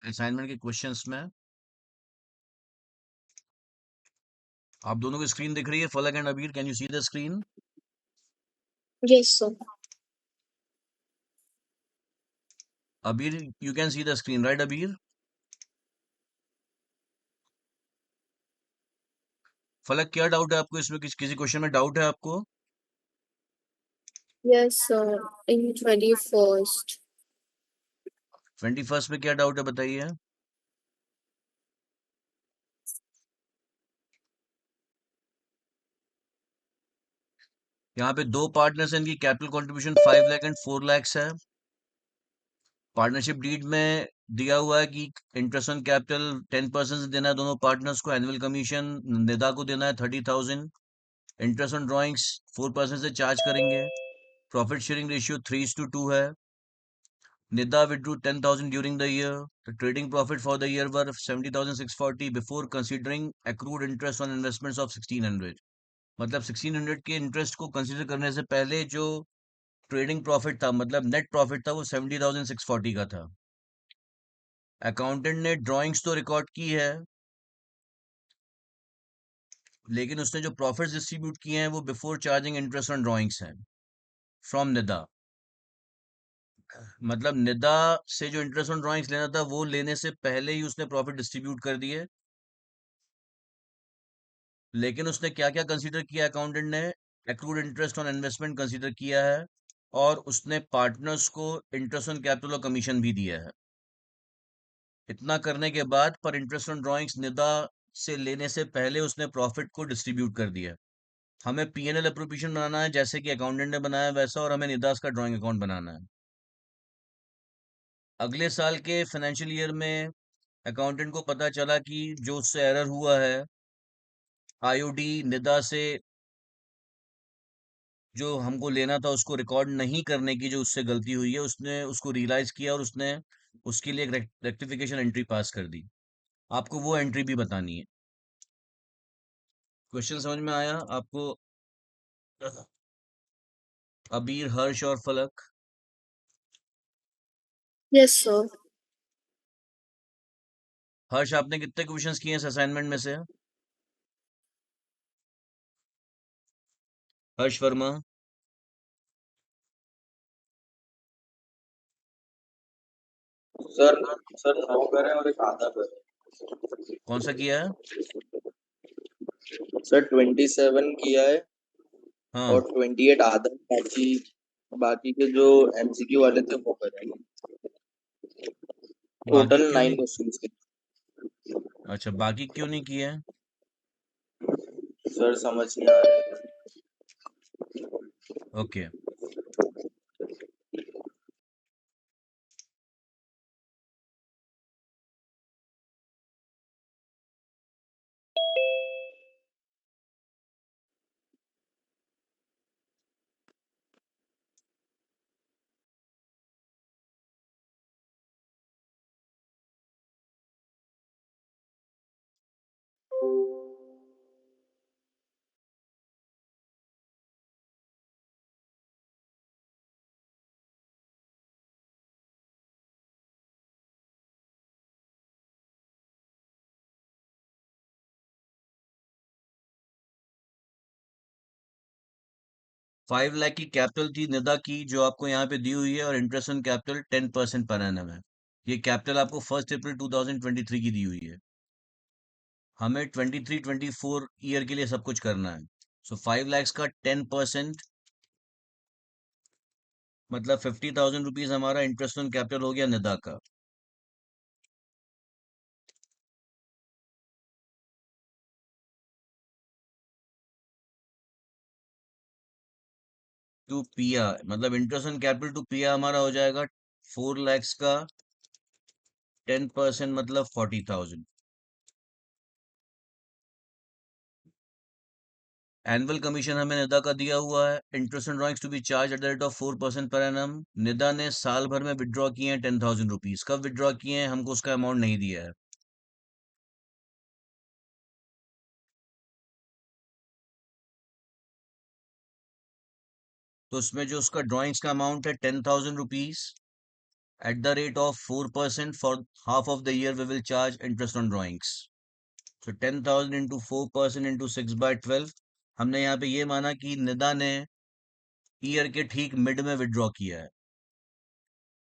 Assignment के questions में। आप दोनों की स्क्रीन दिख रही है, फलक एंड अबीर, can you see the screen? Yes, sir. अबीर, you can see the screen right अबीर? फलक, क्या डाउट है आपको इसमें? किसी क्वेश्चन में डाउट है आपको? Yes, sir. In 21st. 21st में क्या डाउट है बताइए। यहाँ पे दो पार्टनर्स हैं, इनकी capital contribution 5 lakh and 4 lakh है। पार्टनरशिप डीड में दिया हुआ है कि इंटरेस्ट ऑन कैपिटल 10% से देना है दोनों पार्टनर्स को। एनुअल कमीशन निदा को देना है 30,000। इंटरेस्ट ऑन ड्रॉइंग्स 4% से चार्ज करेंगे। प्रॉफिट शेयरिंग रेशियो 3:2 है। Nida withdrew 10,000 during the year. The trading profit for the year were 70,640 before considering accrued interest on investments of 1,600. मतलब 1,600 के इंटरेस्ट को कंसीडर करने से पहले जो ट्रेडिंग प्रॉफिट था, मतलब नेट प्रॉफिट था, वो 70,640 का था। अकाउंटेंट ने ड्राइंग्स तो रिकॉर्ड की है, लेकिन उसने जो प्रॉफिट्स डिस्ट्रीब्यूट किए हैं वो before charging interest on drawings हैं फ्रॉम निदा। मतलब निदा से जो इंटरेस्ट ऑन ड्राइंग्स लेना था वो लेने से पहले ही उसने प्रॉफिट डिस्ट्रीब्यूट कर दिए। लेकिन उसने क्या क्या कंसीडर किया? अकाउंटेंट ने accrued interest on investment consider किया है, और उसने पार्टनर्स को इंटरेस्ट ऑन कैपिटल और कमीशन भी दिया है। इतना करने के बाद पर इंटरेस्ट ऑन ड्राइंग्स निदा से लेने से पहले उसने प्रॉफिट को डिस्ट्रीब्यूट कर दिया। हमें पीएनएल अप्रोप्रिएशन बनाना है जैसे कि अकाउंटेंट ने बनाया वैसा, और हमें निदास का ड्राइंग अकाउंट बनाना है। अगले साल के फाइनेंशियल ईयर में अकाउंटेंट को पता चला कि जो उससे एरर हुआ है, आईओडी निदा से जो हमको लेना था उसको रिकॉर्ड नहीं करने की जो उससे गलती हुई है, उसने उसको रियलाइज किया और उसने उसके लिए एक रेक्टिफिकेशन एंट्री पास कर दी। आपको वो एंट्री भी बतानी है। क्वेश्चन समझ में आया आपको? अबीर, हर्ष और फलक। Yes, sir. हर्ष, आपने कितने क्वेश्चंस किए हैं असाइनमेंट में से? हर्ष वर्मा। सर सर 9 कर है और एक आधा कर कौन सा किया है? सर 27 किया है हाँ। और 28 आधा। बाकी बाकी के जो एमसीक्यू वाले थे वो करे। बाकी टोटल क्यों 9 नहीं? क्वेश्चंस के। अच्छा, बाकी क्यों नहीं किए हैं? सर समझ नहीं आ रहा है। ओके। 5 लाख की कैपिटल थी निदा की, जो आपको यहाँ पे दी हुई है, और interest on capital 10% per annum है। ये कैपिटल आपको 1 अप्रैल 2023 की दी हुई है। हमें 23-24 ईयर के लिए सब कुछ करना है। सो 5 लैक्स का 10% मतलब 50,000 रुपीज हमारा इंटरेस्ट ऑन कैपिटल हो गया निदा का। टू पिया मतलब इंटरेस्ट ऑन कैपिटल टू पिया हमारा हो जाएगा 4 लैक्स का 10% मतलब 40,000। एनुअल कमीशन हमें निदा का दिया हुआ है। Interest on drawings to be charged at the rate of 4% per annum. Nida ने साल भर में विड्रॉ किए हैं 10,000 रुपीज। कब विड्रॉ किए हैं हमको उसका अमाउंट नहीं दिया है। तो उसमें जो उसका ड्रॉइंग्स का अमाउंट है 10,000 rupees, at the rate of 4% for half of the year we will charge interest on drawings. So 10,000 into 4% into 6 by 12. हमने यहाँ पे ये माना कि निदा ने ईयर के ठीक मिड में विड्रॉ किया है.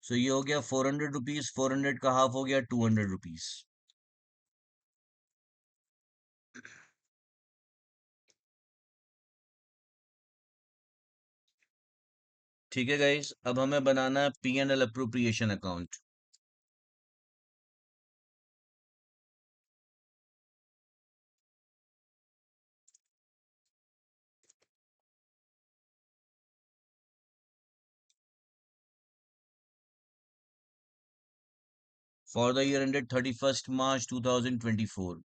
सो ये हो गया 400 रुपीज, 400 का हाफ हो गया 200 रुपीज. ठीक है गाइस, अब हमें बनाना है P and L appropriation account. For the year ended 31st March 2024.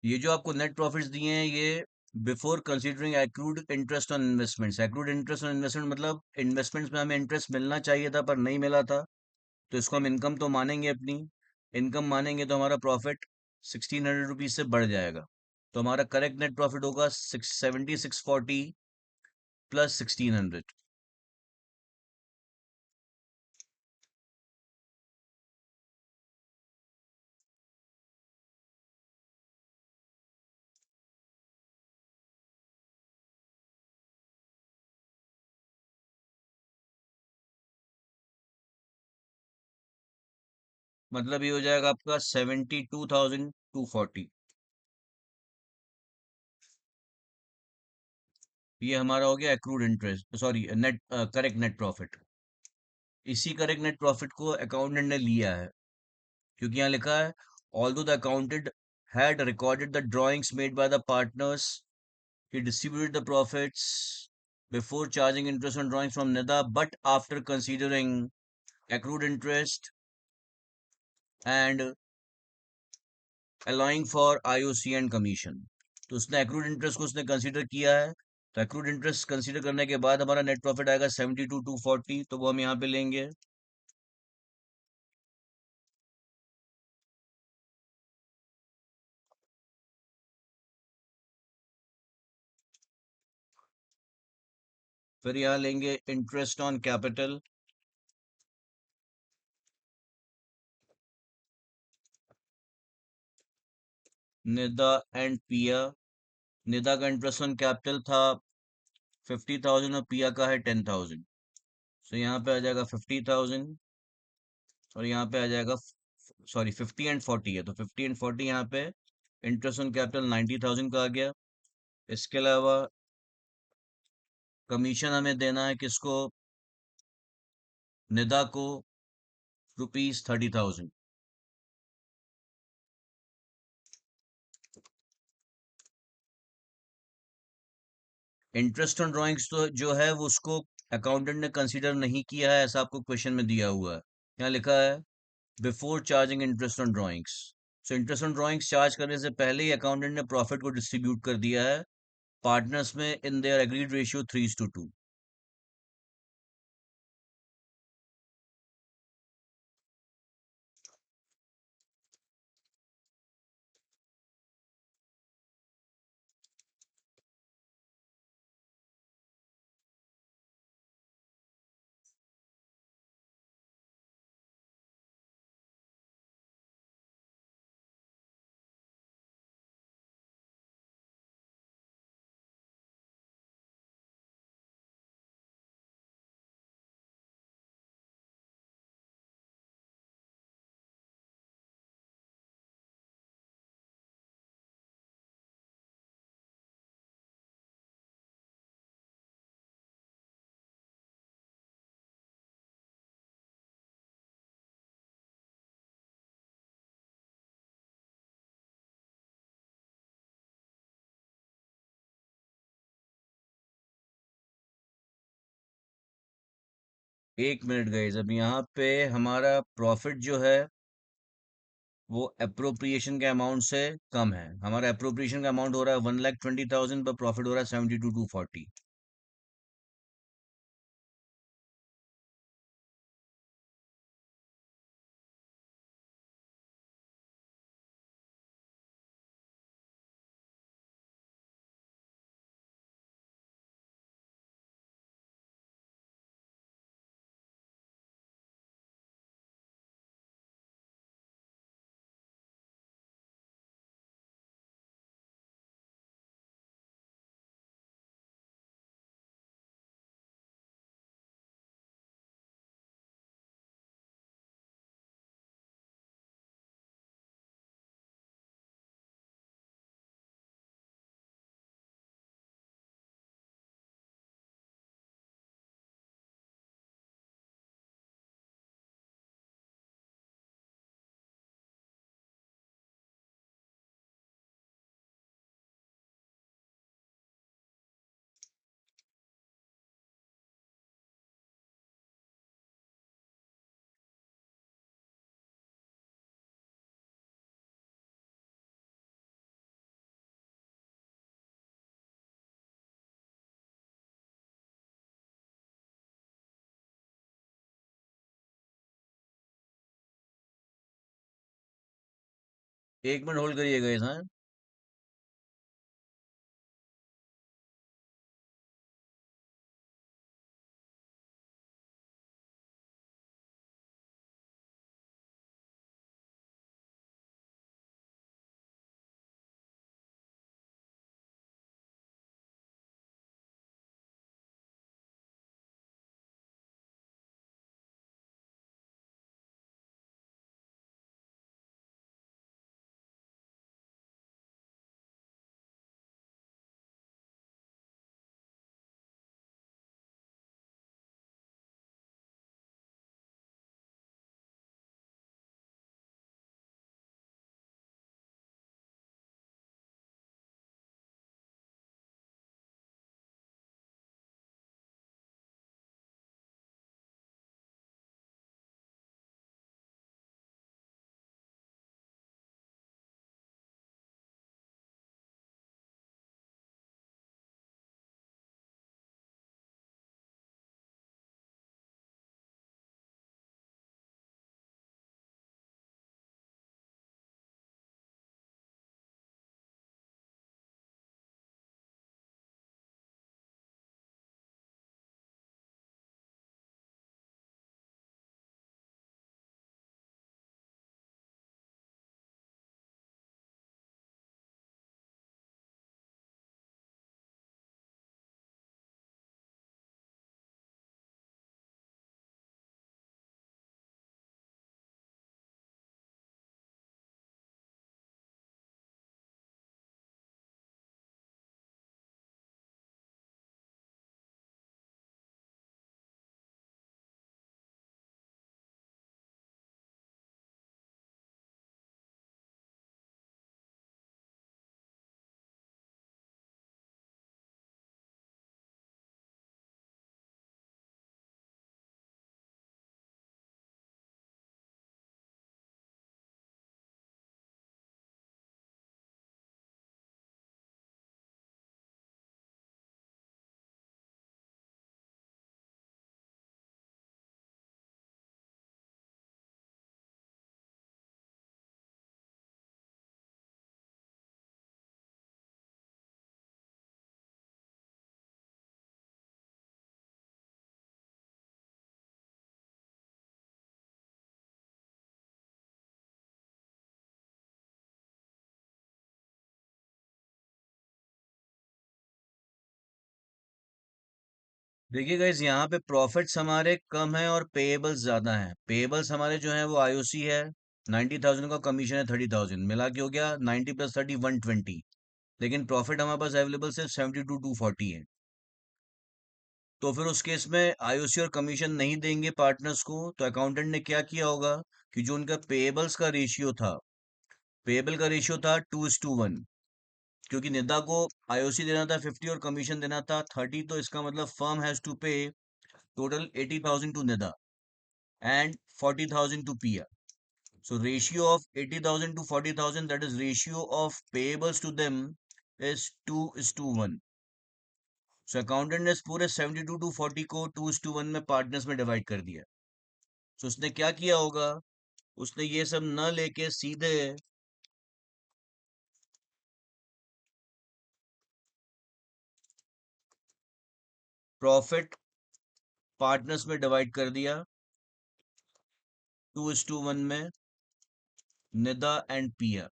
ये जो आपको नेट प्रॉफिट्स दिए हैं ये before considering accrued interest on investments. Accrued interest on investment मतलब इन्वेस्टमेंट्स में हमें इंटरेस्ट मिलना चाहिए था पर नहीं मिला था, तो इसको हम इनकम तो मानेंगे. अपनी इनकम मानेंगे तो हमारा प्रॉफिट 1600 रुपीज से बढ़ जाएगा. तो हमारा करेक्ट नेट प्रॉफिट होगा 670,640 प्लस 1600. मतलब ये हो जाएगा आपका 72,240. ये हमारा हो गया accrued interest, sorry net correct net profit. इसी करेक्ट नेट प्रॉफिट को अकाउंटेंट ने लिया है क्योंकि यहाँ लिखा है although the accountant had recorded the drawings made by the partners, he distributed the profits before charging interest on drawings from Nida, but after considering accrued interest and allowing for IOC and commission. तो उसने accrued interest को उसने consider किया है. तो accrued interest consider करने के बाद हमारा नेट प्रॉफिट आएगा 72,240, तो वो हम यहाँ पे लेंगे. फिर यहाँ लेंगे interest on capital, Nida and पिया. निदा का इंटरेस्ट ऑन कैपिटल था 50,000 और पिया का है 10,000. सो यहाँ पे आ जाएगा 50,000 और यहाँ पे आ जाएगा, सॉरी 50 एंड 40 है तो 50 एंड 40 यहाँ पे इंटरेस्ट ऑन कैपिटल 90,000 का आ गया. इसके अलावा कमीशन हमें देना है किसको, निदा को, ₹30,000. इंटरेस्ट ऑन ड्राइंग्स तो जो है वो उसको अकाउंटेंट ने कंसीडर नहीं किया है, ऐसा आपको क्वेश्चन में दिया हुआ है. यहाँ लिखा है before charging interest on drawings. So interest on drawings charge करने से पहले ही अकाउंटेंट ने प्रॉफिट को डिस्ट्रीब्यूट कर दिया है पार्टनर्स में इन देयर एग्रीड रेशियो 3:2. एक मिनट गाइस, अब यहाँ पे हमारा प्रॉफिट जो है वो अप्रोप्रिएशन के अमाउंट से कम है। हमारा अप्रोप्रिएशन का अमाउंट हो रहा है 1,20,000 पर प्रॉफिट हो रहा है 72,240। एक मिनट होल्ड करिए गाइस। हाँ, देखिए गाइस, यहाँ पे प्रॉफिट्स हमारे कम है और पेएबल्स ज्यादा हैं। पेएबल्स हमारे जो हैं वो आईओसी है, 90,000 का कमीशन है 30,000, मिला के हो गया 90 + 30 120। लेकिन प्रॉफिट हमारे पास अवेलेबल सिर्फ 72,240 है। तो फिर उस केस में आईओसी और कमीशन नहीं देंगे पार्टनर्स को, तो अकाउंटेंट ने क्या किया होगा कि जो उनका पेएबल्स का रेशियो था, पेएबल का रेशियो था 2:1, क्योंकि निदा को आईओसी देना था 50 और कमीशन देना था 30, तो इसका मतलब फर्म हैज टू पे total 80,000 to Nida and 40,000 to Pia. So ratio of 80,000 to 40,000, that is ratio of payables to them is 2:1. So accountant ने पूरे 72 to 40 को 2:1 में पार्टनर्स में डिवाइड कर दिया. So उसने क्या किया होगा, उसने ये सब न लेके सीधे प्रॉफिट पार्टनर्स में डिवाइड कर दिया 2:1 में निदा एंड पिया.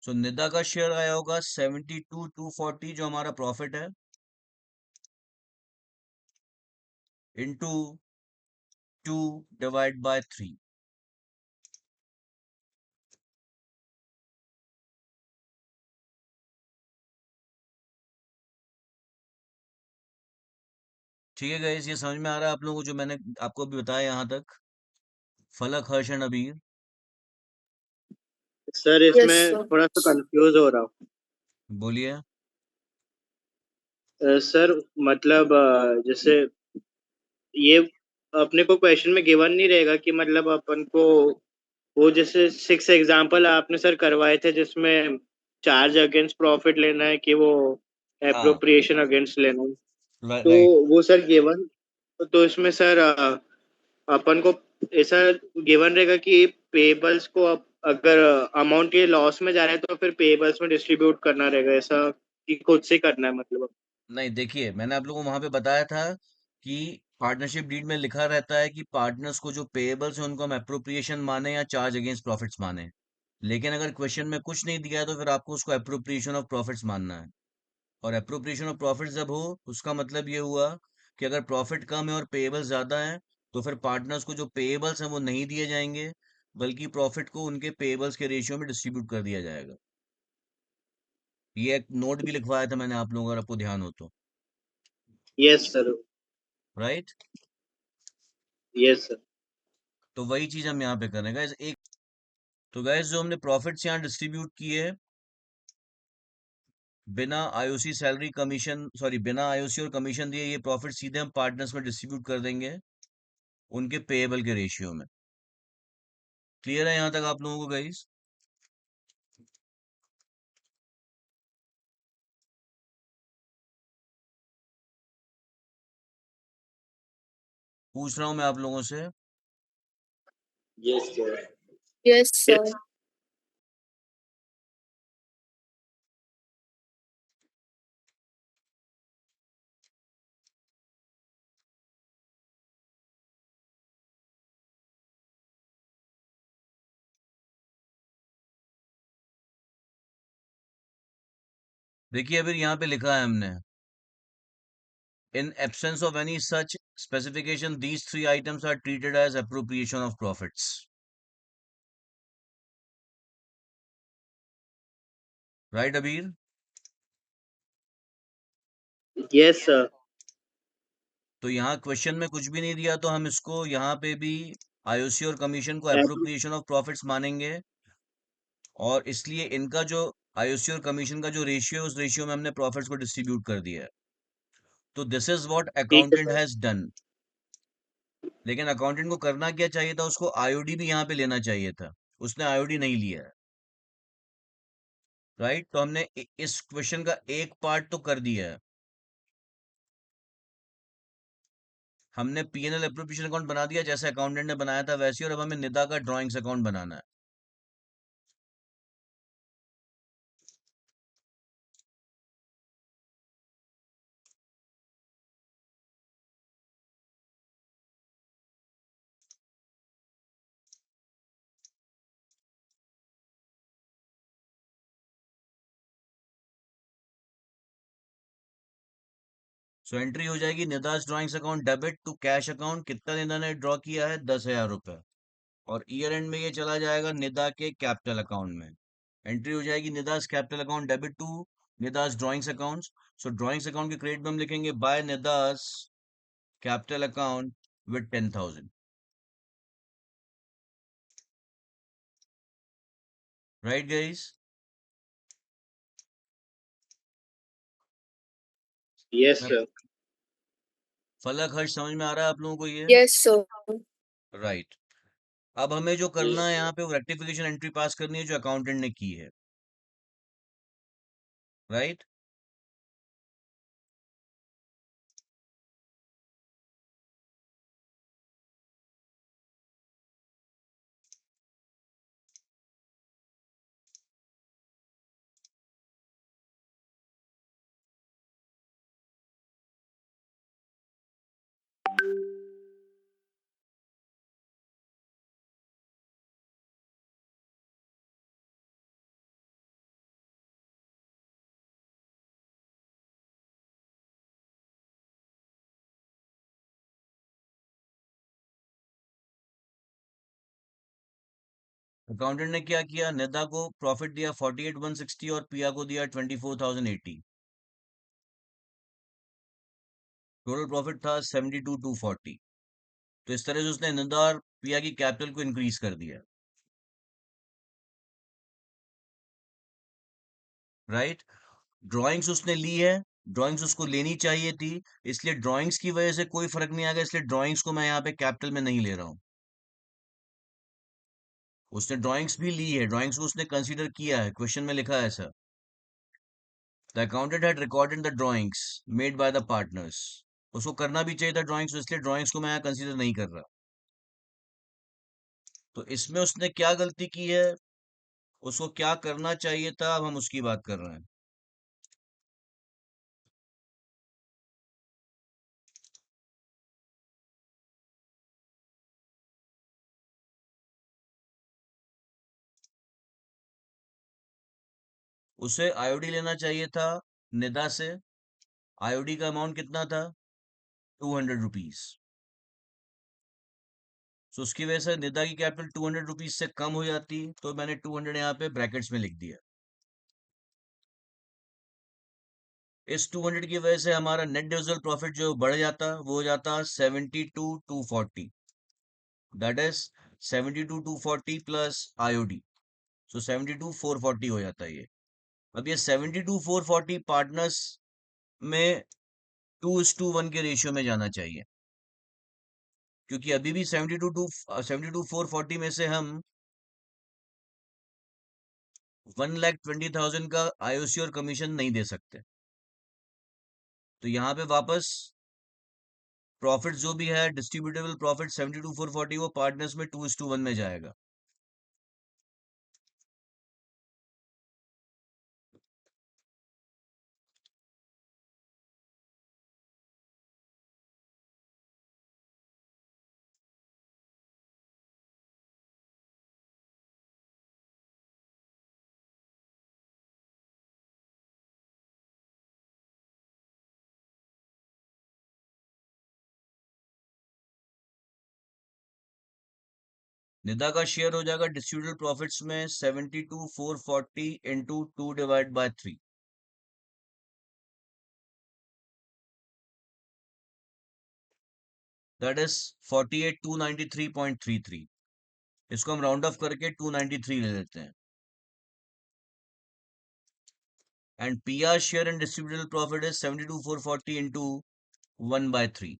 सो निदा का शेयर आया होगा 72,240 जो हमारा प्रॉफिट है इनटू 2/3. ठीक है गाइस, ये समझ में आ रहा है आप लोगों को जो मैंने आपको अभी बताया यहाँ तक? फलक, हर्ष एंड अबीर, सर Yes, इसमें sir. थोड़ा सा कंफ्यूज हो रहा हूँ. बोलिए. सर मतलब जैसे ये अपने को क्वेश्चन में गिवन नहीं रहेगा कि मतलब अपन को वो जैसे 6 एग्जांपल आपने सर करवाए थे जिसमें चार्ज अगेंस्ट प्रॉफिट लेना है कि वो हाँ, एप्रोप्रिएशन अगेंस्ट लेना है, तो राइट. वो सर गिवन, तो इसमें सर अपन को ऐसा गिवन रहेगा कि पेबल्स को अगर अमाउंट ये लॉस में जा रहा है तो फिर पेबल्स में डिस्ट्रीब्यूट करना रहेगा, ऐसा कि खुद से करना है मतलब. नहीं, देखिए मैंने आप लोगों को वहां पे बताया था कि पार्टनरशिप डीड में लिखा रहता है कि पार्टनर्स को जो पेएबल्स है उनको हम एप्रोप्रिएशन माने या चार्ज अगेंस्ट प्रॉफिट्स माने. लेकिन अगर क्वेश्चन में कुछ नहीं दिया है तो फिर आपको उसको एप्रोप्रिएशन ऑफ प्रॉफिट्स मानना है. और एप्रोप्रिएशन ऑफ प्रॉफिट्स जब हो उसका मतलब ये हुआ कि अगर प्रॉफिट कम है और पेएबल्स ज्यादा है तो फिर पार्टनर्स को जो पेएबल्स हैं वो नहीं दिए जाएंगे, बल्कि प्रॉफिट को उनके पेएबल्स के रेशियो में डिस्ट्रीब्यूट कर दिया जाएगा. ये एक नोट भी लिखवाया था मैंने आप लोगों को, अगर आपको ध्यान हो तो. Yes sir. Right. Yes sir. तो वही चीज हम यहाँ पे कर रहे हैं गाइस. एक तो गाइस जो हमने प्रॉफिट्स यहाँ डिस्ट्रीब्यूट किए बिना आईओसी सैलरी कमीशन, सॉरी बिना आईओसी और कमीशन दिए, ये प्रॉफिट सीधे हम पार्टनर्स में डिस्ट्रीब्यूट कर देंगे उनके पेएबल के रेशियो में. क्लियर है यहाँ तक आप लोगों को गाइस? पूछ रहा हूं मैं आप लोगों से. Yes sir. Yes, sir. देखिए अभी यहाँ पे लिखा है हमने, in absence of any such specification these three items are treated as appropriation of profits. Right Abir? Yes sir. तो यहाँ क्वेश्चन में कुछ भी नहीं दिया तो हम इसको यहाँ पे भी आईओसी और कमीशन को एप्रोप्रिएशन ऑफ प्रॉफिट्स मानेंगे. और इसलिए इनका जो आईओसी और कमीशन का जो रेशियो है उस रेशियो में हमने प्रॉफिट्स को डिस्ट्रीब्यूट कर दिया है. तो दिस इज व्हाट ठीक है अकाउंटेंट सर. Has done. लेकिन अकाउंटेंट को करना क्या चाहिए था, उसको आईओडी भी यहाँ पे लेना चाहिए था. उसने आईओडी नहीं लिया है. राइट. तो हमने इस क्वेश्चन का एक पार्ट तो कर दिया है. हमने पीएनएल एप्रोप्रिएशन अकाउंट बना दिया जैसे अकाउंटेंट ने बनाया था वैसे, और अब हमें निदा का ड्राइंग्स अकाउंट बनाना है. सो एंट्री हो जाएगी Nida's drawings account debit to cash account, कितना निदा ने ड्रॉ किया है 10,000 रुपए, और ईयर एंड में ये चला जाएगा निदा के कैपिटल अकाउंट में। एंट्री हो जाएगी Nida's capital account debit to Nida's drawings accounts. So drawings account के क्रेडिट में हम लिखेंगे by Nida's capital account with 10,000। Right guys? Yes sir. Falak Harsh समझ में आ रहा है आप लोगों को ये? Yes, sir. राइट। अब हमें जो करना है यहाँ पे वो रेक्टिफिकेशन एंट्री पास करनी है जो अकाउंटेंट ने की है। राइट? अकाउंटेंट ने क्या किया, निदा को प्रॉफिट दिया 48,160 और पिया को दिया 24,080। टोटल प्रॉफिट था 72,240। तो इस तरह से उसने निदा और पिया की कैपिटल को इंक्रीज कर दिया। राइट? ड्राइंग्स उसने ली है, ड्राइंग्स उसको लेनी चाहिए थी, इसलिए ड्राइंग्स की वजह से कोई फर्क नहीं आ गया, इसलिए ड्राइंग्स को मैं यहाँ पे कैपिटल में नहीं ले रहा हूँ। उसने ड्राइंग्स भी ली है, ड्राइंग्स को उसने कंसीडर किया है, क्वेश्चन में लिखा है ऐसा। The accountant had recorded the drawings made by the partners. उसको करना भी चाहिए था ड्राइंग्स, इसलिए ड्राइंग्स को मैं यहाँ कंसीडर नहीं कर रहा। तो इसमें उसने क्या गलती की है, उसको क्या करना चाहिए था, अब हम उसकी बात कर रहे हैं। उसे आईओडी लेना चाहिए था निदा से। आईओडी का अमाउंट कितना था, 200 रुपीज। सो उसकी वजह से निदा की कैपिटल 200 रुपीज से कम हो जाती, तो मैंने 200 यहाँ पे ब्रैकेट्स में लिख दिया। इस 200 की वजह से हमारा नेट डिविजिबल प्रॉफिट जो बढ़ जाता वो हो जाता 72,240। That is 72,240 plus IOD. So 72,440 हो जाता है ये। अब ये 72,440 पार्टनर्स में 2:1 के रेशियो में जाना चाहिए, क्योंकि अभी भी 72,440 में से हम 1,20,000 का आईओसी और कमीशन नहीं दे सकते। तो यहाँ पे वापस प्रॉफिट जो भी है डिस्ट्रीब्यूटेबल प्रॉफिट 72,440 वो पार्टनर्स में 2:1 में जाएगा। निदा का शेयर हो जाएगा डिस्ट्रीब्यूटेबल प्रॉफिट्स में 72,440 इंटू 2/3। That is 48,293.33। इसको हम राउंड ऑफ करके 293 ले लेते हैं। And P R share in distributable profit is 72,440 into 1/3।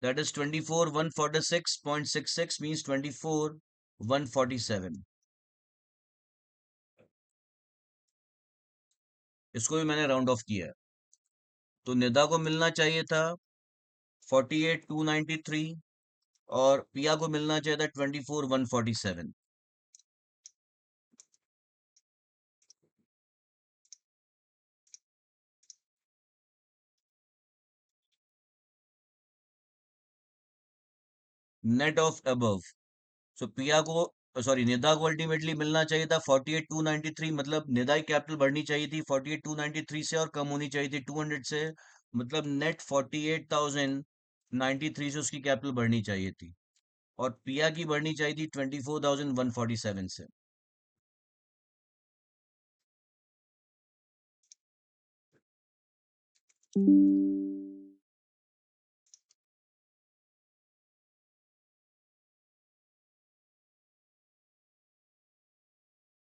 That is 24,146.66 means 24,147। इसको भी मैंने राउंड ऑफ किया है। तो निदा को मिलना चाहिए था 48,293 और पिया को मिलना चाहिए था 24,147। Net of above. सो पिया को सॉरी, निदा को अल्टीमेटली मिलना चाहिए था 48,293, मतलब निदा की कैपिटल बढ़नी चाहिए थी 48,293 से और कम होनी चाहिए थी 200 से, मतलब नेट 48,093 से उसकी कैपिटल बढ़नी चाहिए थी, और पिया की बढ़नी चाहिए थी 24,147 से।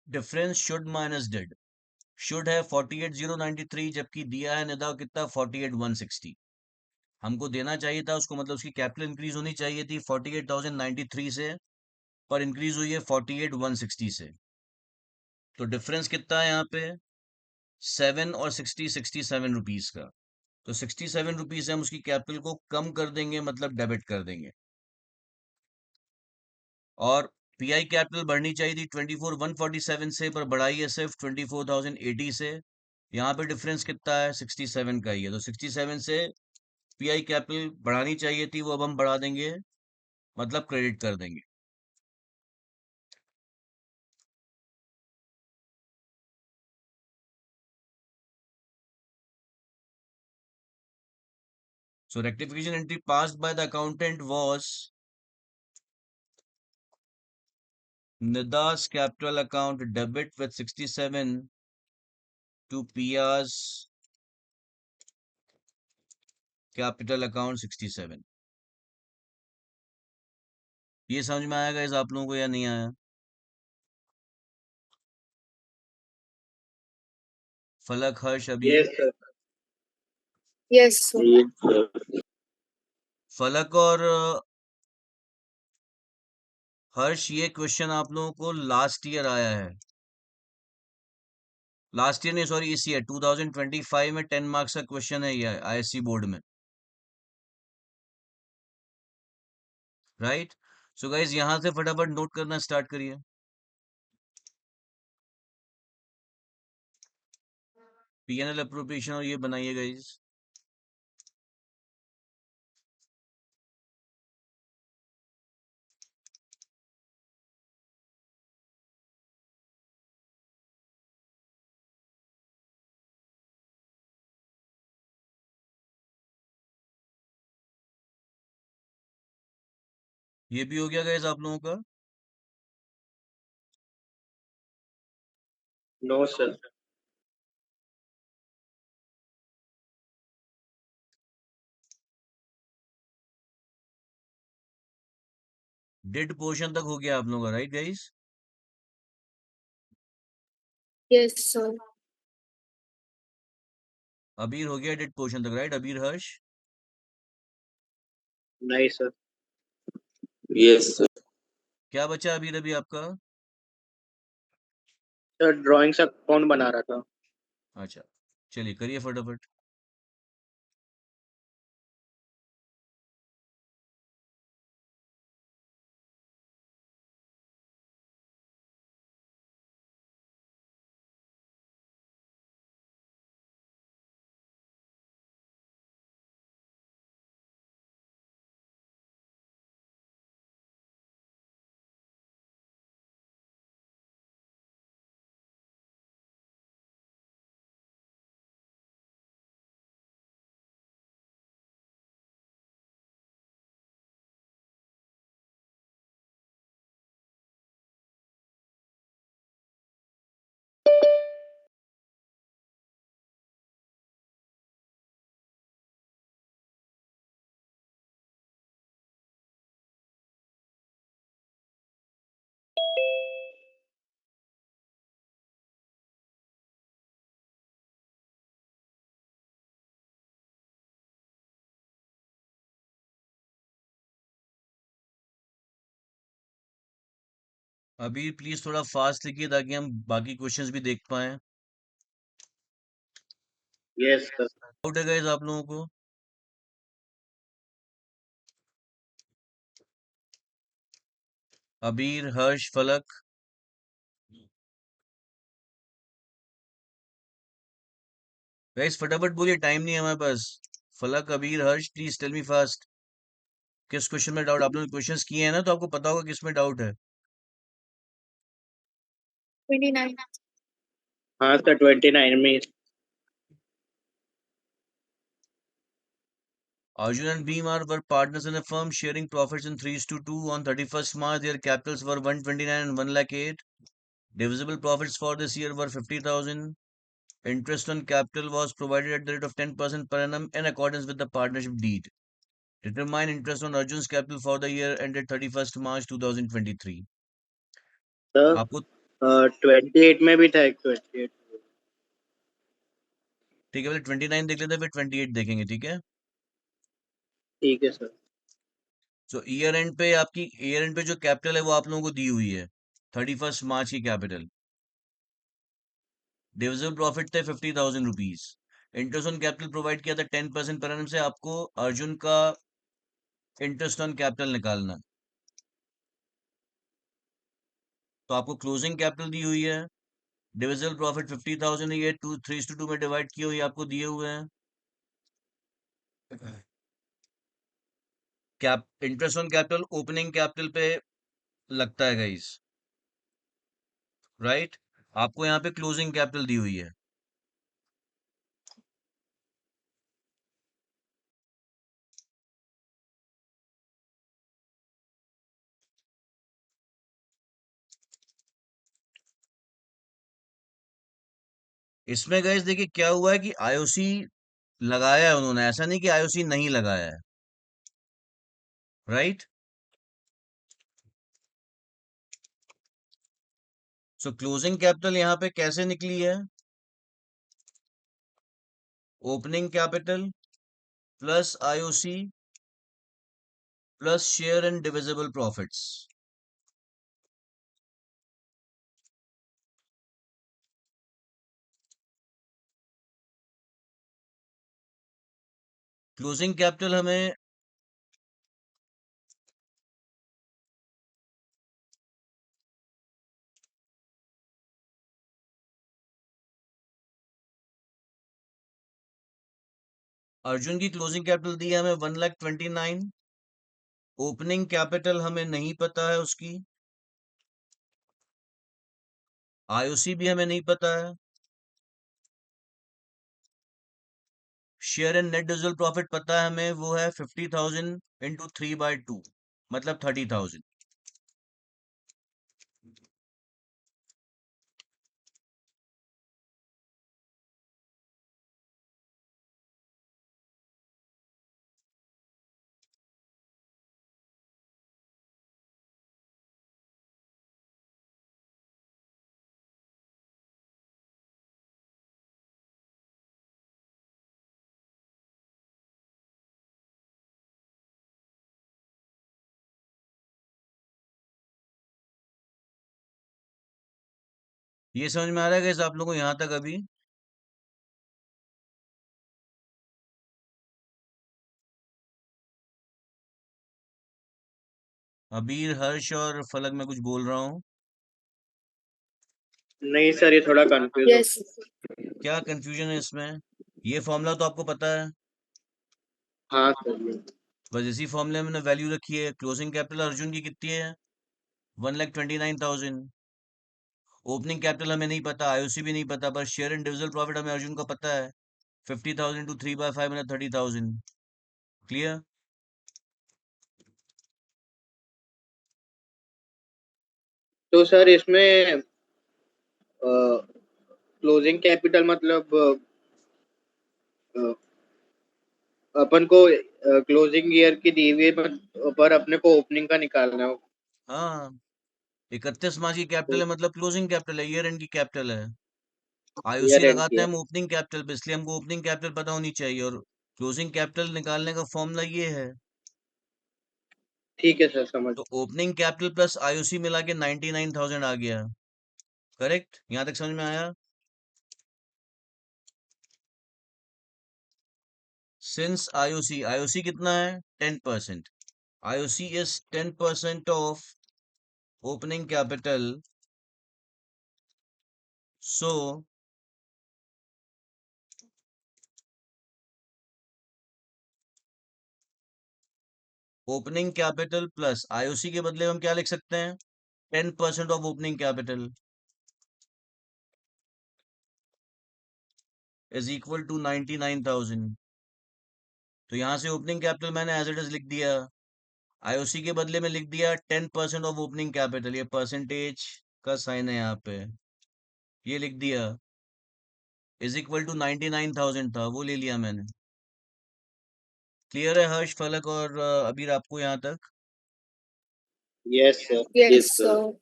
Difference should minus did. Should है 48,093, जबकि दिया है निदा कितना 48,160। हमको देना चाहिए था उसको, मतलब उसकी कैपिटल इंक्रीज होनी चाहिए थी 48,093 से, पर इंक्रीज हुई है 48,160 से। तो डिफरेंस कितना है यहाँ पे, 67 का। तो 67 रुपीज से हम उसकी कैपिटल को कम कर देंगे, मतलब डेबिट कर देंगे। और पीआई कैपिटल बढ़नी चाहिए थी 24,147 से, पर बढ़ाई है सिर्फ 24,080 से। यहाँ पे डिफरेंस कितना है, 67 का ही है, तो 67 से पीआई कैपिटल बढ़ानी चाहिए थी, वो अब हम बढ़ा देंगे, मतलब क्रेडिट कर देंगे। So rectification entry passed by the accountant was Nida's capital account debit with 67 to Pia's capital account 67। ये समझ में आएगा इस आप लोगों को या नहीं आया? फलक, हर्ष, अबीर। Yes sir. Yes, sir. Yes, sir. फलक और हर्ष, ये क्वेश्चन आप लोगों को लास्ट ईयर आया है। लास्ट ईयर नहीं, सॉरी, इस ईयर 2025 में 10 मार्क्स का क्वेश्चन है ये आईएससी बोर्ड में, राइट? सो गाइज यहां से फटाफट नोट करना स्टार्ट करिए। पीएनएल अप्रोप्रिएशन और ये बनाइए गाइज। ये भी हो गया गाइज आप लोगों का? No sir. डिड पोर्शन तक हो गया आप लोगों का, राइट गाइज? Yes, sir. अबीर हो गया डिड पोर्शन तक, राइट? अबीर, हर्ष? नहीं सर। Yes, sir. क्या बचा अबीर अभी आपका? सर ड्राइंग्स अकाउंट बना रहा था। अच्छा, चलिए करिए फटाफट। अबीर प्लीज थोड़ा फास्ट लिखिए ताकि हम बाकी क्वेश्चंस भी देख पाएं। Yes sir. डाउट है गाइज आप लोगों को? अबीर, हर्ष, फलक? गाइस फटाफट बोलिए, टाइम नहीं है हमारे पास। फलक, अबीर, हर्ष, प्लीज टेल मी फास्ट। किस क्वेश्चन में डाउट? आप लोगों ने क्वेश्चंस किए हैं ना, तो आपको पता होगा किस में डाउट है। 29. हाँ सर 29 में। Arjun and Bhim were partners in a firm sharing profits in 3:2. On 31st March, their capitals were 129 and 1 lakh 8. Divisible profits for this year were 50,000. Interest on capital was provided at the rate of 10% per annum in accordance with the partnership deed. Determine interest on Arjun's capital for the year ended 31st March 2023. Sir आपको 28 में भी था एक 28। ठीक है, पहले 29 देख लेते हैं, फिर 28 देखेंगे, ठीक है। ठीक है सर। सो ईयर एंड पे आपकी ईयर एंड पे जो कैपिटल है वो आप लोगों को दी हुई है 31st मार्च की कैपिटल। डिविजिबल प्रॉफिट थे 50,000 rupees. Interest on capital provide किया था 10% पर annum से। आपको अर्जुन का इंटरेस्ट ऑन कैपिटल निकालना है। तो आपको क्लोजिंग कैपिटल दी हुई है, डिविजिबल प्रॉफिट 50,000 है, ये 3:2 में डिवाइड किए हुए आपको दिए हुए हैं। Cap interest on capital opening capital पे लगता है गाइस, राइट। आपको यहाँ पे क्लोजिंग कैपिटल दी हुई है। इसमें गाइस देखिए क्या हुआ है कि आईओसी लगाया है उन्होंने, ऐसा नहीं कि आईओसी नहीं लगाया है, राइट। सो क्लोजिंग कैपिटल यहाँ पे कैसे निकली है, opening capital plus IOC plus share and divisible profits. Closing capital हमें अर्जुन की क्लोजिंग कैपिटल दी है हमें 1,29,000। ओपनिंग कैपिटल हमें नहीं पता है उसकी, आईओसी भी हमें नहीं पता है, share and net divisible profit पता है हमें, वो है 50,000 इंटू 3/2 मतलब 30,000। ये समझ में आ रहा है गाइस आप लोगों को यहाँ तक अभी? अबीर, हर्ष और फलक में कुछ बोल रहा हूँ? नहीं सर ये थोड़ा कंफ्यूज हो। Yes. क्या कंफ्यूजन है इसमें? ये फॉर्मूला तो आपको पता है, हाँ सर ये। बस इसी फॉर्मूले में मैंने वैल्यू रखी है। क्लोजिंग कैपिटल अर्जुन की कितनी है? 1,29,000। ओपनिंग कैपिटल हमें नहीं पता, आईओसी भी नहीं पता, पर शेयर एंड डिविजिबल प्रॉफिट हमें अर्जुन का पता है, 50,000 टू 3/5 मतलब 30,000। क्लियर? तो सर इसमें क्लोजिंग कैपिटल मतलब अ, अपन को क्लोजिंग ईयर की दी हुई पर अपने को ओपनिंग का निकालना हो। हाँ, 31 मार्च की कैपिटल है मतलब क्लोजिंग कैपिटल है, ईयर एंड की कैपिटल है। आईओसी ईयर एंड लगाते की हैं है। हम ओपनिंग कैपिटल पे, इसलिए हमको ओपनिंग कैपिटल पता होनी चाहिए, और क्लोजिंग कैपिटल निकालने का फॉर्मूला ये है। ठीक है सर समझ। तो ओपनिंग कैपिटल प्लस आईओसी मिला के 99,000 आ गया, करेक्ट? यहां तक समझ में आया? सिंस आईओसी आईओसी कितना है? 10%। IOC is 10% of opening capital, so opening capital plus IOC के बदले हम क्या लिख सकते हैं? 10% of opening capital. Is equal to 99,000। तो यहाँ से ओपनिंग कैपिटल मैंने एज इट इज लिख दिया, आईओसी के बदले में लिख दिया 10% ऑफ ओपनिंग कैपिटल, ये परसेंटेज का साइन है यहाँ पे, ये लिख दिया, इज इक्वल टू 99,000 था, वो ले लिया मैंने। क्लियर है हर्ष, फलक और अबीर आपको यहाँ तक? Yes sir. Yes, Yes, sir. sir.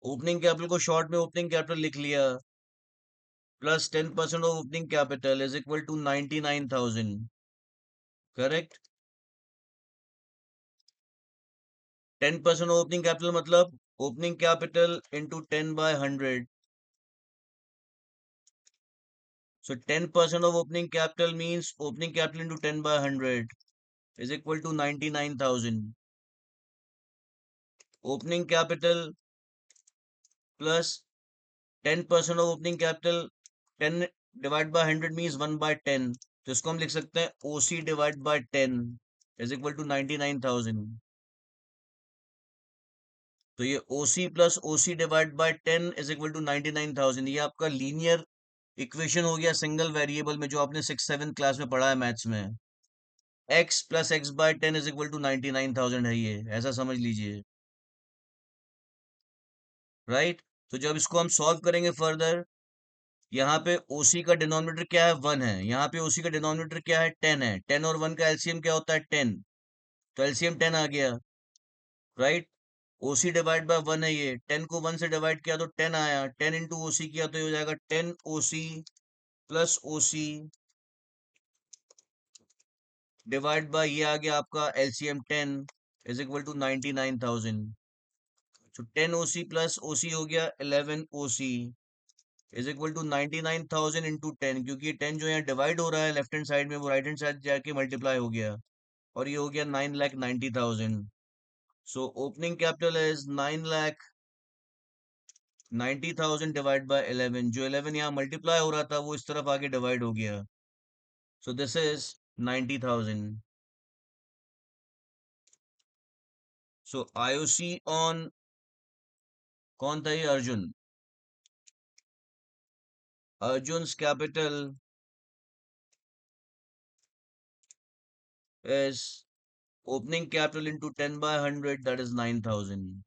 Opening capital को शॉर्ट में ओपनिंग कैपिटल लिख लिया, plus 10% of opening capital is equal to 99,000, correct? 10% of opening capital मतलब opening capital into 10/100, so 10% of opening capital means opening capital into 10/100 is equal to 99,000. Opening capital plus 10% of opening capital, 10 divided by 100 means 1/10, तो इसको हम लिख सकते हैं OC divided by 10 is equal to 99,000. तो ये OC plus OC divided by 10 is equal to 99,000, ये आपका लीनियर इक्वेशन हो गया सिंगल वेरिएबल में, जो आपने 6-7 क्लास में पढ़ा है मैथ्स में। x plus x by 10 is equal to 99,000 है ये, ऐसा समझ लीजिए, राइट? तो जब इसको हम सॉल्व करेंगे फर्दर, यहाँ पे OC का डिनोमिनेटर क्या है, 1 है, यहाँ पे OC का डिनोमिनेटर क्या है, 10 है, 10 और 1 का एलसीएम क्या होता है, 10, तो एलसीएम 10 आ गया, राइट? OC डिवाइड बाय 1 है, ये 10 को 1 से डिवाइड किया तो 10 आया, 10 इंटू OC किया तो ये हो जाएगा 10 OC plus OC divide by ये आ गया आपका एलसीएम 10 इज इक्वल टू 99,000। तो 10 OC प्लस OC हो गया 11 OC is equal to 99,000 into 10, क्योंकि 10 जो यहाँ डिवाइड हो रहा है लेफ्ट हैंड साइड में, वो राइट हैंड साइड जाके मल्टीप्लाई हो गया, और ये हो गया 9,90,000। सो opening capital is 9,90,000 divide by 11, जो 11 यहाँ मल्टीप्लाई हो रहा था वो इस तरफ आके डिवाइड हो गया, so this is 90,000। So IOC on कौन था ये, Arjun, Arjun's capital is opening capital into 10/100, that is 9,000।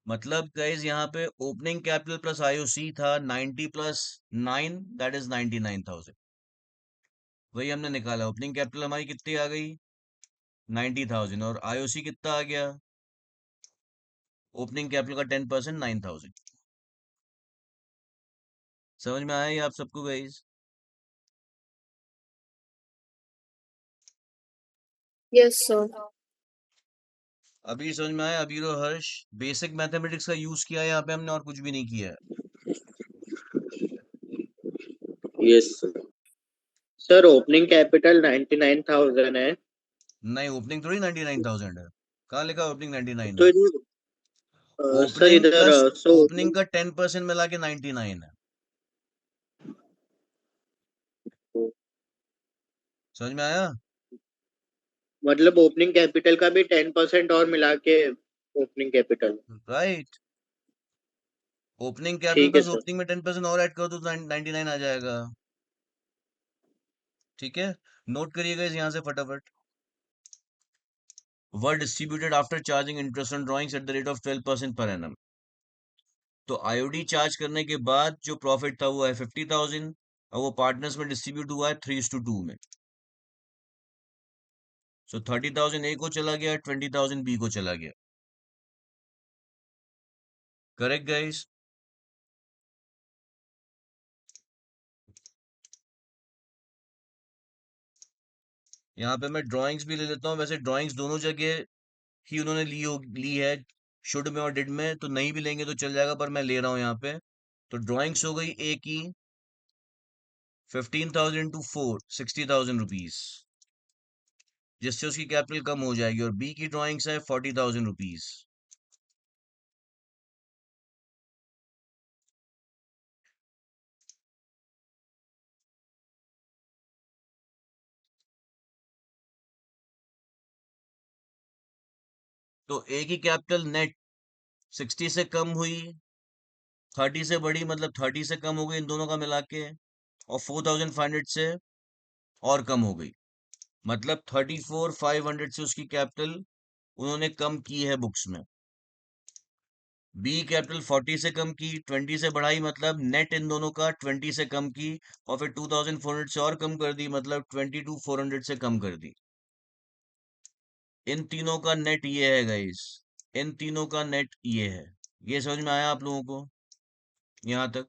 मतलब गाइज यहाँ पे ओपनिंग कैपिटल प्लस आईओसी था 90 प्लस 9, दैट इज 99,000। वही हमने निकाला, ओपनिंग कैपिटल हमारी कितनी आ गई, 90,000, और आईओसी कितना आ गया, ओपनिंग कैपिटल का 10% 9,000। समझ में आया ये आप सबको गाइज? Yes, sir. अभी समझ में आया, अभी हर्ष, बेसिक मैथमेटिक्स का यूज किया है यहाँ पे हमने, और कुछ भी नहीं किया है। Yes, sir. Sir opening capital 99,000 है। नहीं, ओपनिंग थोड़ी 99,000 है, कहाँ लिखा ओपनिंग 99 तो है? सर ओपनिंग इधर प्लस सो ओपनिंग का 10% मिला के 99 है, समझ में आया? मतलब ओपनिंग कैपिटल का भी 10% और मिला के opening capital. Right, opening capital ठीक है प्लस सर। ओपनिंग में 10% और ऐड करो तो 99 आ जाएगा, ठीक है? नोट करिएगा इस यहाँ से फटाफट, वर distributed after charging interest on drawings eight the rate of 12% per annum. तो आईओडी चार्ज करने के बाद जो प्रॉफिट था वो है 50,000, और वो पार्टनर्स में डिस्ट्रीब्यूट हुआ है 3:2 में। सो 30,000 ए को चला गया, 20,000 बी को चला गया, करेक्ट गाइस? यहाँ पे मैं ड्राइंग्स भी ले लेता हूँ, वैसे ड्राइंग्स दोनों जगह ही उन्होंने ली है, शुड में और डिड में, तो नहीं भी लेंगे तो चल जाएगा, पर मैं ले रहा हूँ यहाँ पे। तो ड्राइंग्स हो गई ए की 15,000 टू 4 60,000 रुपीज, जिससे उसकी कैपिटल कम हो जाएगी, और बी की ड्राइंग्स है 40,000 रुपीज। तो ए की कैपिटल नेट 60 से कम हुई, 30 से बड़ी मतलब 30 से कम हो गई इन दोनों का मिला के, और 4500 से और कम हो गई, मतलब 34,500 से उसकी कैपिटल उन्होंने कम की है बुक्स में। बी कैपिटल 40 से कम की, 20 से बढ़ाई, मतलब नेट इन दोनों का 20 से कम की, और फिर 2400 से और कम कर दी, मतलब 22,400 से कम कर दी। इन तीनों का नेट ये है गाइस, इन तीनों का नेट ये है। ये समझ में आया आप लोगों को यहाँ तक?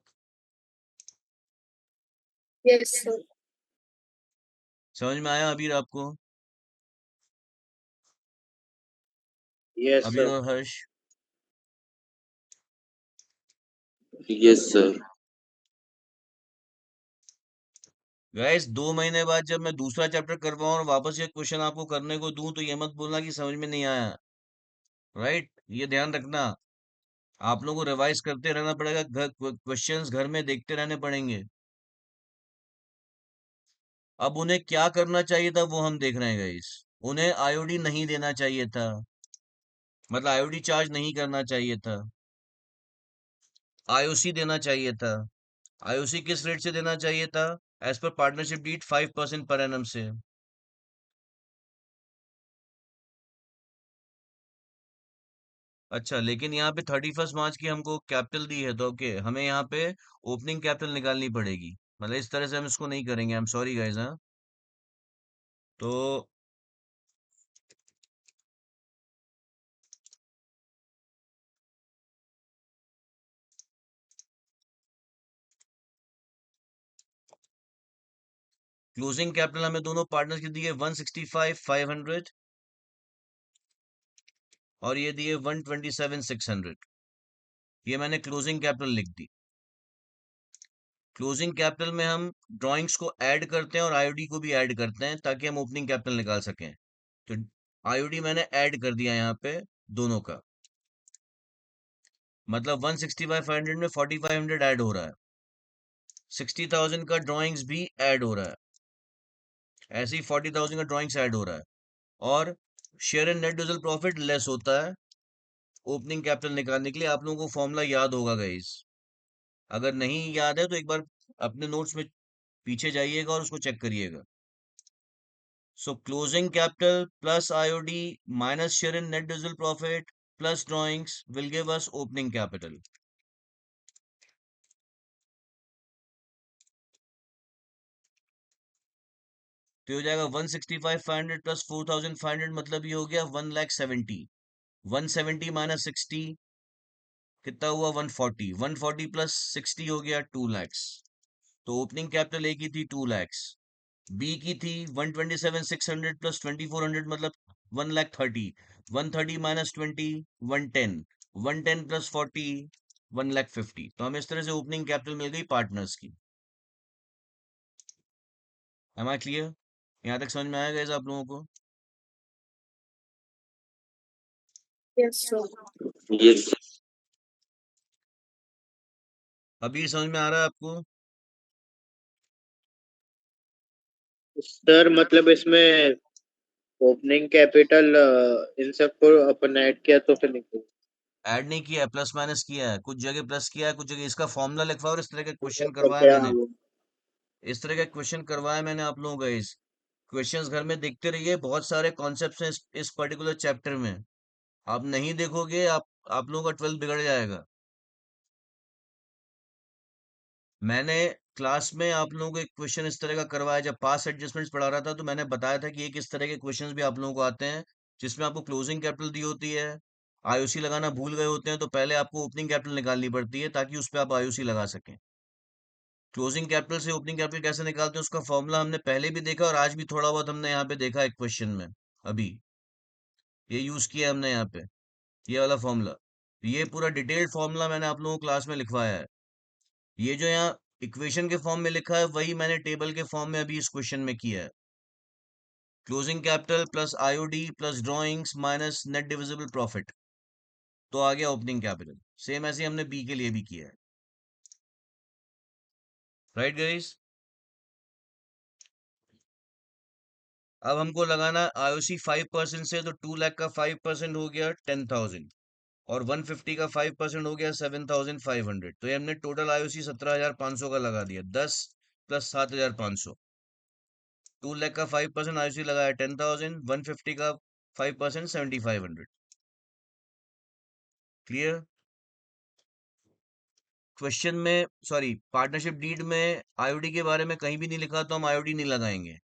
Yes, sir. समझ में आया अबीर आपको? यस अबीर सर। और हर्ष? Yes sir. गाइस 2 महीने बाद जब मैं दूसरा चैप्टर करवाऊं और वापस ये क्वेश्चन आपको करने को दूं, तो ये मत बोलना कि समझ में नहीं आया, राइट? ये ध्यान रखना, आप लोगों को रिवाइज करते रहना पड़ेगा, क्वेश्चंस घर में देखते रहने पड़ेंगे। अब उन्हें क्या करना चाहिए था वो हम देख रहे हैं गाइस। उन्हें आईओडी नहीं देना चाहिए था, मतलब आईओडी चार्ज नहीं करना चाहिए था, आईओसी देना चाहिए था। आईओसी किस रेट से देना चाहिए था? As per partnership deed 5% per annum से। अच्छा, लेकिन यहाँ पे 31 मार्च की हमको कैपिटल दी है, तो ओके, हमें यहाँ पे ओपनिंग कैपिटल निकालनी पड़ेगी, मतलब इस तरह से हम इसको नहीं करेंगे। I am sorry guys. हाँ, तो क्लोजिंग कैपिटल हमें दोनों पार्टनर्स की दी है 165,500, और ये दिए 127,600। ये मैंने क्लोजिंग कैपिटल लिख दी। क्लोजिंग कैपिटल में हम ड्राइंग्स को ऐड करते हैं और आईओडी को भी ऐड करते हैं, ताकि हम ओपनिंग कैपिटल निकाल सकें। तो आईओडी मैंने ऐड कर दिया यहाँ पे दोनों का, मतलब 165,500 में 4,500 ऐड हो रहा है, 60,000 का ड्राइंग्स भी ऐड हो रहा है, ऐसे ही 40,000 का ड्राइंग्स ऐड हो रहा है, और share and net divisible profit less होता है ओपनिंग कैपिटल निकालने के लिए। आप लोगों को फॉर्मूला याद होगा गाइस, अगर नहीं याद है तो एक बार अपने नोट्स में पीछे जाइएगा और उसको चेक करिएगा। सो closing capital plus IOD minus share in net divisible profit plus drawings will give us opening capital. तो ये हो जाएगा 165,500 प्लस 4,500, मतलब ये हो गया 1,70,000। 170 माइनस 60 कितना हुआ? 140। 140 प्लस 60 हो गया 2 lakhs। तो ओपनिंग कैपिटल ए की थी 2 lakhs, बी की थी 127,600 प्लस 2,400, मतलब 1,30,000। 130 माइनस 20 110। 110 प्लस 40 1,50,000। तो हमें इस तरह से ओपनिंग कैपिटल मिल गई पार्टनर्स की। Am I clear? यहाँ तक समझ में आया गाइस आप लोगों को? Yes, sir. यस अभी समझ में आ रहा है आपको? सर मतलब इसमें ओपनिंग कैपिटल इन सबको अपन ऐड किया तो फिर निकल ऐड नहीं किया है, प्लस माइनस किया है, कुछ जगह प्लस किया है, कुछ जगह इसका फॉर्मूला लिखवा और इस तरह का क्वेश्चन तो करवाया क्या मैंने। इस तरह का क्वेश्चन करवाया मैंने आप लोगों का। इस क्वेश्चंस घर में देखते रहिए, बहुत सारे कॉन्सेप्ट्स हैं इस पर्टिकुलर चैप्टर में। आप नहीं देखोगे, आप लोगों का 12th बिगड़ जाएगा। मैंने क्लास में आप लोगों को एक क्वेश्चन इस तरह का करवाया, जब पास एडजस्टमेंट्स पढ़ा रहा था, तो मैंने बताया था कि एक इस तरह के क्वेश्चंस भी आप लोगों को आते हैं, जिसमें आपको क्लोजिंग कैपिटल दी होती है, आईओसी लगाना भूल गए होते हैं, तो पहले आपको ओपनिंग कैपिटल निकालनी पड़ती है ताकि उस पर आप आईओसी लगा सकें। क्लोजिंग कैपिटल से ओपनिंग कैपिटल कैसे निकालते हैं उसका फॉर्मूला हमने पहले भी देखा, और आज भी थोड़ा बहुत हमने यहाँ पे देखा एक क्वेश्चन में। अभी ये यूज किया हमने यहाँ पे, ये वाला फॉर्मूला। ये पूरा डिटेल्ड फॉर्मूला मैंने आप लोगों को क्लास में लिखवाया है। ये जो यहाँ इक्वेशन के फॉर्म में लिखा है, वही मैंने टेबल के फॉर्म में अभी इस क्वेश्चन में किया है। Closing capital plus IOD plus drawings minus net divisible profit, तो आ गया ओपनिंग कैपिटल। सेम ऐसे हमने बी के लिए भी किया है। Right guys? अब हमको लगाना आईओसी 5% से, तो 2 लाख का 5% हो गया 10,000। और 150 का 5% हो गया 7,500। तो ये हमने टोटल आईओसी 17,500 का लगा दिया। 10 प्लस 7,500, 2 लाख का 5% आईओसी लगाया 10,000, 150 का 5% 7,500। क्लियर? क्वेश्चन में, सॉरी, पार्टनरशिप डीड में आईओडी के बारे में कहीं भी नहीं लिखा, तो हम आईओडी नहीं लगाएंगे।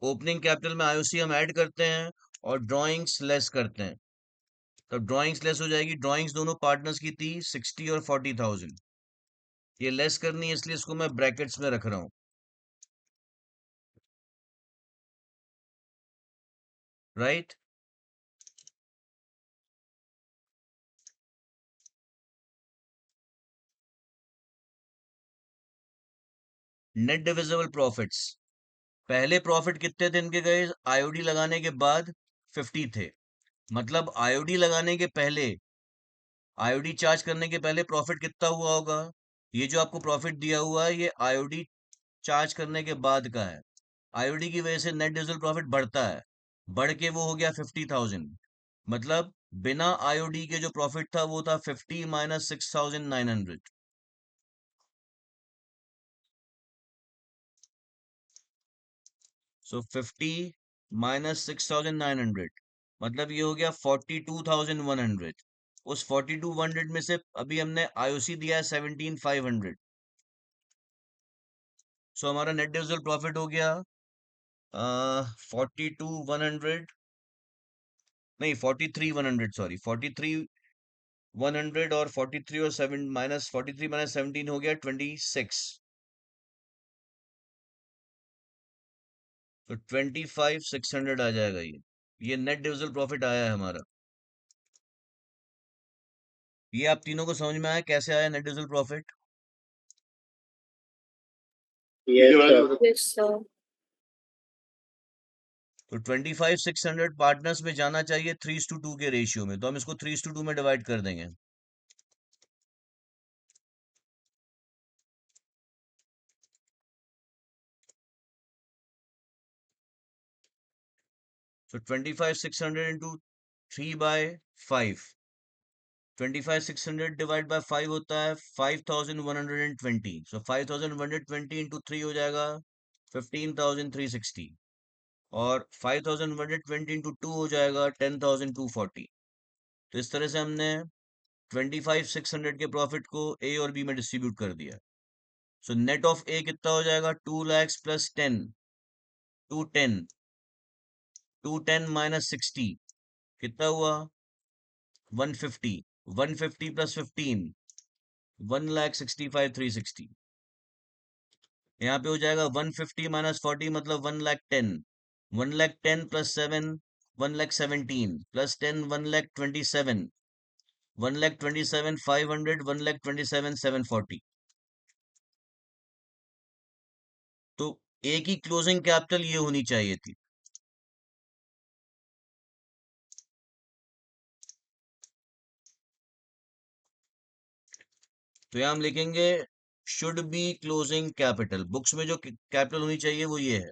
ओपनिंग कैपिटल में आईओसी हम ऐड करते हैं और ड्राइंग्स लेस करते हैं। तब ड्राइंग्स लेस हो जाएगी। ड्राइंग्स दोनों पार्टनर्स की थी 60 और 40,000। ये लेस करनी है, इसलिए इसको मैं ब्रैकेट्स में रख रहा हूं। राइट? नेट डिविजिबल प्रॉफिट्स, पहले प्रॉफिट कितने थे इनके गए आईओडी लगाने के बाद? 50 थे। मतलब आईओडी लगाने के पहले, आईओडी चार्ज करने के पहले प्रॉफिट कितना हुआ होगा? ये जो आपको प्रॉफिट दिया हुआ है, ये आईओडी चार्ज करने के बाद का है। आईओडी की वजह से नेट डिविजिबल प्रॉफिट बढ़ता है, बढ़ के वो हो गया 50,000। मतलब बिना आईओडी के जो प्रॉफिट था वो था 50 माइनस 6,900। सो 50 माइनस 6,900, मतलब ये हो गया 42,100। उस 42,100 में से अभी हमने आईओसी दिया है 17,500। सो हमारा नेट डिविजिबल प्रॉफिट हो गया 42,100, नहीं 43,100, सॉरी 43,100, और 43 और 7 माइनस 43 माइनस 17 हो गया 26। तो 25,600 आ जाएगा। ये नेट डिविजिबल प्रॉफिट आया है हमारा। ये आप तीनों को समझ में आया कैसे आया net divisible profit? Yes sir. Yes, sir. तो 25,600 पार्टनर्स में जाना चाहिए 3:2 के रेशियो में, तो हम इसको 3:2 में डिवाइड कर देंगे। So 25,600 into 3/5, 25,600 डिवाइड बाय 5 होता है 5,120। सो 5,120 into 3 हो जाएगा 15,360, और 5,120 into 2 हो जाएगा 10,240। तो इस तरह से हमने 25,600 के प्रॉफिट को ए और बी में डिस्ट्रीब्यूट कर दिया। सो नेट ऑफ ए कितना हो जाएगा? 2 lakhs प्लस 10, 210, 210 माइनस 60 कितना हुआ? 150, 150 प्लस 15, 1,65,360। यहाँ पे हो जाएगा 150 माइनस 40 मतलब 1,10,000, 1,10,000 प्लस 7, 1,17,000 प्लस 10, 1,27,000, 1,27,500, 1,27,740। तो ए की क्लोजिंग कैपिटल ये होनी चाहिए थी। तो यहाँ हम लिखेंगे should be closing capital. Books में जो कैपिटल होनी चाहिए वो ये है।